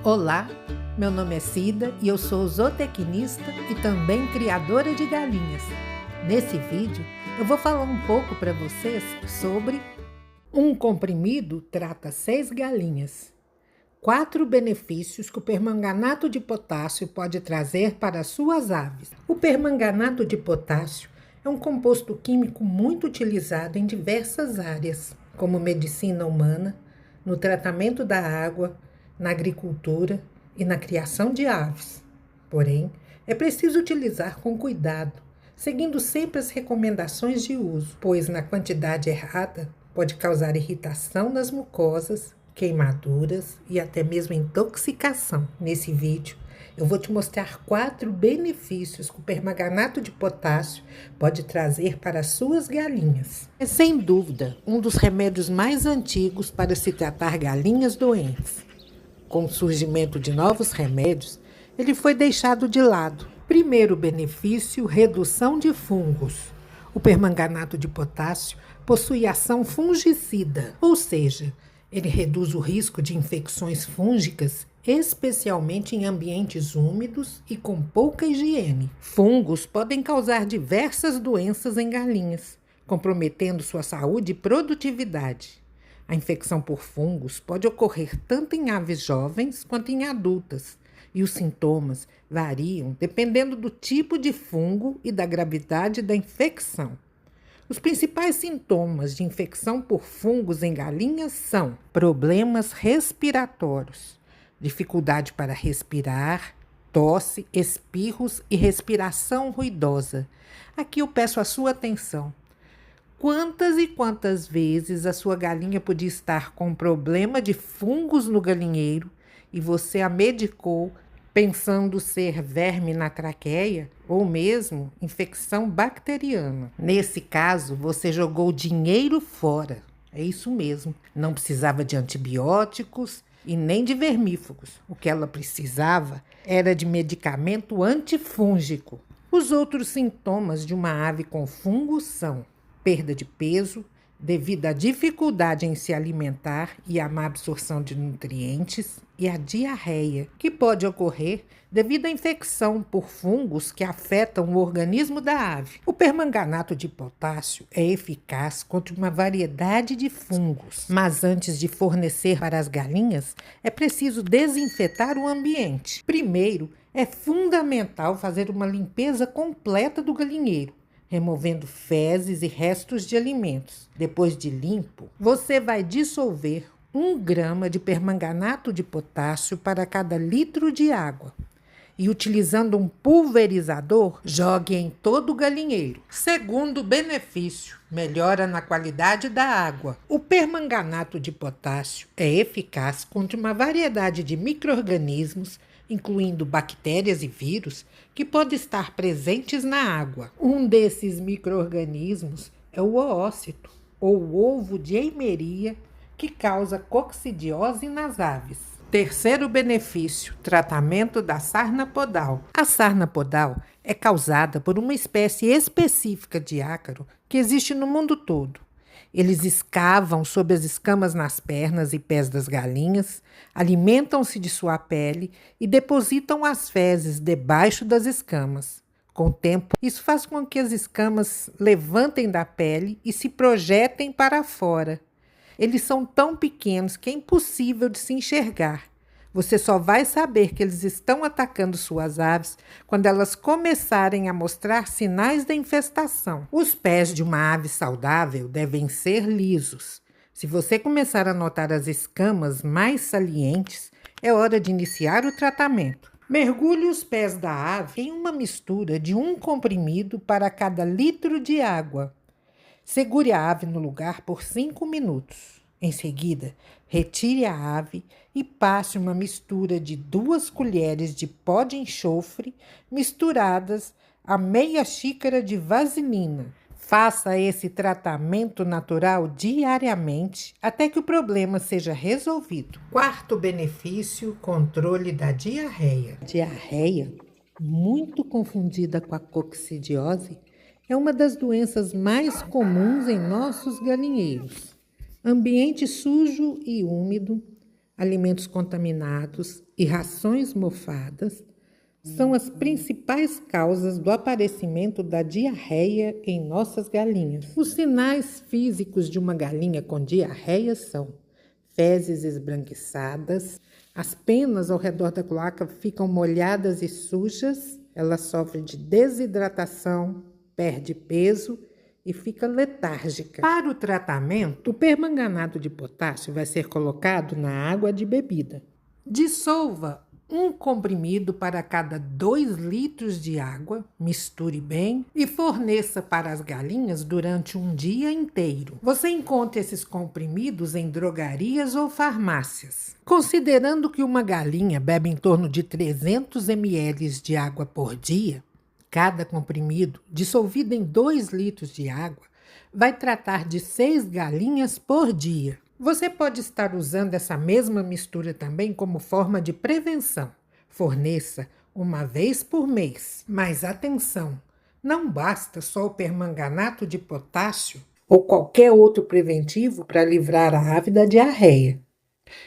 Olá, meu nome é Cida e eu sou zootecnista e também criadora de galinhas. Nesse vídeo eu vou falar um pouco para vocês sobre um comprimido trata 6 galinhas. 4 benefícios que o permanganato de potássio pode trazer para as suas aves. O permanganato de potássio é um composto químico muito utilizado em diversas áreas, como medicina humana, no tratamento da água, na agricultura e na criação de aves. Porém, é preciso utilizar com cuidado, seguindo sempre as recomendações de uso, pois na quantidade errada pode causar irritação nas mucosas, queimaduras e até mesmo intoxicação. Nesse vídeo, eu vou te mostrar 4 benefícios que o permanganato de potássio pode trazer para as suas galinhas. É sem dúvida um dos remédios mais antigos para se tratar galinhas doentes. Com o surgimento de novos remédios, ele foi deixado de lado. Primeiro benefício, redução de fungos. O permanganato de potássio possui ação fungicida, ou seja, ele reduz o risco de infecções fúngicas, especialmente em ambientes úmidos e com pouca higiene. Fungos podem causar diversas doenças em galinhas, comprometendo sua saúde e produtividade. A infecção por fungos pode ocorrer tanto em aves jovens quanto em adultas, e os sintomas variam dependendo do tipo de fungo e da gravidade da infecção. Os principais sintomas de infecção por fungos em galinhas são problemas respiratórios, dificuldade para respirar, tosse, espirros e respiração ruidosa. Aqui eu peço a sua atenção. Quantas e quantas vezes a sua galinha podia estar com problema de fungos no galinheiro e você a medicou pensando ser verme na traqueia ou mesmo infecção bacteriana? Nesse caso, você jogou dinheiro fora. É isso mesmo. Não precisava de antibióticos e nem de vermífugos. O que ela precisava era de medicamento antifúngico. Os outros sintomas de uma ave com fungo são perda de peso, devido à dificuldade em se alimentar e à má absorção de nutrientes, e a diarreia, que pode ocorrer devido à infecção por fungos que afetam o organismo da ave. O permanganato de potássio é eficaz contra uma variedade de fungos, mas antes de fornecer para as galinhas, é preciso desinfetar o ambiente. Primeiro, é fundamental fazer uma limpeza completa do galinheiro, removendo fezes e restos de alimentos. Depois de limpo, você vai dissolver 1 grama de permanganato de potássio para cada litro de água. E utilizando um pulverizador, jogue em todo o galinheiro. Segundo benefício, melhora na qualidade da água. O permanganato de potássio é eficaz contra uma variedade de micro-organismos, incluindo bactérias e vírus, que podem estar presentes na água. Um desses micro-organismos é o oócito, ou ovo de eimeria, que causa coccidiose nas aves. Terceiro benefício, tratamento da sarna podal. A sarna podal é causada por uma espécie específica de ácaro que existe no mundo todo. Eles escavam sob as escamas nas pernas e pés das galinhas, alimentam-se de sua pele e depositam as fezes debaixo das escamas. Com o tempo, isso faz com que as escamas levantem da pele e se projetem para fora. Eles são tão pequenos que é impossível de se enxergar. Você só vai saber que eles estão atacando suas aves quando elas começarem a mostrar sinais da infestação. Os pés de uma ave saudável devem ser lisos. Se você começar a notar as escamas mais salientes, é hora de iniciar o tratamento. Mergulhe os pés da ave em uma mistura de 1 comprimido para cada litro de água. Segure a ave no lugar por 5 minutos. Em seguida, retire a ave e passe uma mistura de 2 colheres de pó de enxofre misturadas a meia xícara de vaselina. Faça esse tratamento natural diariamente até que o problema seja resolvido. Quarto benefício, controle da diarreia. Diarreia, muito confundida com a coccidiose, é uma das doenças mais comuns em nossos galinheiros. Ambiente sujo e úmido, alimentos contaminados e rações mofadas são as principais causas do aparecimento da diarreia em nossas galinhas. Os sinais físicos de uma galinha com diarreia são fezes esbranquiçadas, as penas ao redor da cloaca ficam molhadas e sujas, ela sofre de desidratação, perde peso e fica letárgica. Para o tratamento, o permanganato de potássio vai ser colocado na água de bebida. Dissolva 1 comprimido para cada 2 litros de água, misture bem e forneça para as galinhas durante um dia inteiro. Você encontra esses comprimidos em drogarias ou farmácias. Considerando que uma galinha bebe em torno de 300 ml de água por dia, cada comprimido, dissolvido em 2 litros de água, vai tratar de 6 galinhas por dia. Você pode estar usando essa mesma mistura também como forma de prevenção. Forneça 1 vez por mês. Mas atenção, não basta só o permanganato de potássio ou qualquer outro preventivo para livrar a ave da diarreia.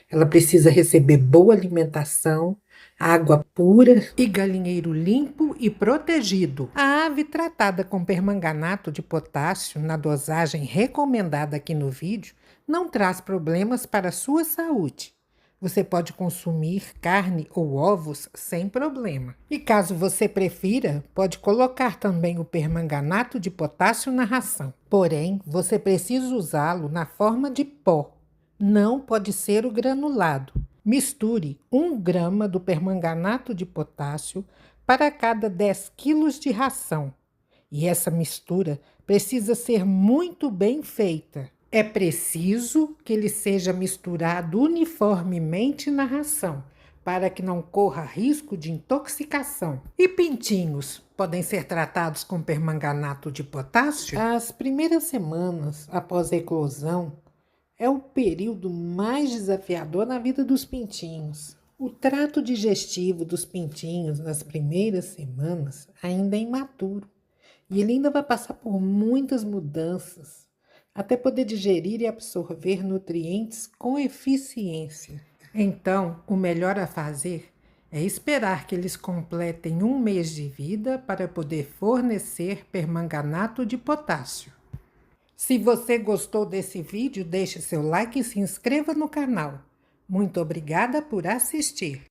Ela precisa receber boa alimentação, água pura e galinheiro limpo e protegido. A ave tratada com permanganato de potássio na dosagem recomendada aqui no vídeo não traz problemas para a sua saúde. Você pode consumir carne ou ovos sem problema. E caso você prefira, pode colocar também o permanganato de potássio na ração. Porém, você precisa usá-lo na forma de pó. Não pode ser o granulado. Misture 1 grama do permanganato de potássio para cada 10 quilos de ração. E essa mistura precisa ser muito bem feita. É preciso que ele seja misturado uniformemente na ração, para que não corra risco de intoxicação. E pintinhos podem ser tratados com permanganato de potássio? As primeiras semanas após a eclosão é o período mais desafiador na vida dos pintinhos. O trato digestivo dos pintinhos nas primeiras semanas ainda é imaturo e ele ainda vai passar por muitas mudanças até poder digerir e absorver nutrientes com eficiência. Então, o melhor a fazer é esperar que eles completem 1 mês de vida para poder fornecer permanganato de potássio. Se você gostou desse vídeo, deixe seu like e se inscreva no canal. Muito obrigada por assistir.